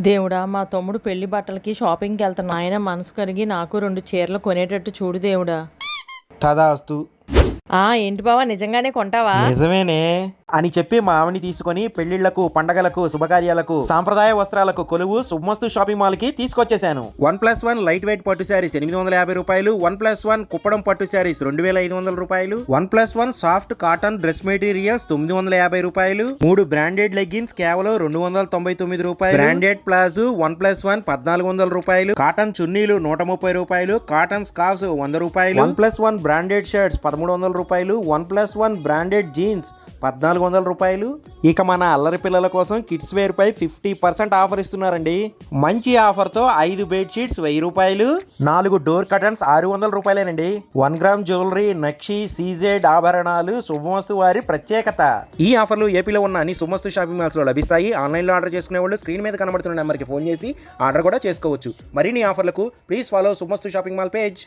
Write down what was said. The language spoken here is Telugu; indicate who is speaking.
Speaker 1: దేవుడా, మా తమ్ముడు పెళ్లి బట్టలకి షాపింగ్కి వెళ్తున్నా. నాయన మనసు కరిగి నాకు 2 చీరలు కొనేటట్టు చూడు దేవుడా.
Speaker 2: తదాస్తు.
Speaker 1: ఏంటి బావా, నిజంగానే కొంటావా?
Speaker 2: నిజమేనే అని చెప్పి మా ఆవిని తీసుకొని పెళ్లిళ్లకు, పండగలకు, శుభకార్యాలకు, సాంప్రదాయ వస్త్రాలకు కొలువు శుభమస్తు షాపింగ్ మాల్ కి తీసుకొచ్చేసాను. 1+1 లైట్ వెయిట్ పట్టు శారీస్ 850 రూపాయలు, 1+1 కుప్పడం పట్టు శారీస్ 2500 రూపాయలు, 1+1 సాఫ్ట్ కాటన్ డ్రెస్ మెటీరియల్స్ 950 రూపాయలు, 3 బ్రాండెడ్ లెగ్గిన్స్ కేవలం 299 రూపాయలు, బ్రాండెడ్ ప్లాజో 1+1 1400 రూపాయలు, కాటన్ చున్నీలు 130 రూపాయలు, కాటన్ స్కార్ఫ్స్ 100 రూపాయలు, 1+1 బ్రాండెడ్ షర్ట్స్ 1300 రూపాయలు, 1+1 బ్రాండెడ్ జీన్స్ 1400 రూపాయలు. ఇక మన అల్లరి పిల్లల కోసం కిడ్స్ వేర్ పై 50% ఆఫర్ ఇస్తున్నారండి. మంచి ఆఫర్ తో 5 బెడ్ షీట్స్ 1000 రూపాయలు, 4 డోర్ కర్టన్స్ 600 రూపాయలేనండి. 1 గ్రామ్ జ్యువెలరీ, నక్షి, సీజెడ్ ఆభరణాలు శుభమస్తు వారి ప్రత్యేకత. ఈ ఆఫర్లు ఏపీలో ఉన్న అన్ని శుభమస్తు షాపింగ్ మాల్స్ లో లభిస్తాయి. ఆన్లైన్ లో ఆర్డర్ చేసుకునే వాళ్ళు స్క్రీన్ మీద కనబడుతున్న నెంబర్కి ఫోన్ చేసి ఆర్డర్ కూడా చేసుకోవచ్చు. మరిన్ని ఆఫర్లకు please follow Subhamastu shopping mall page.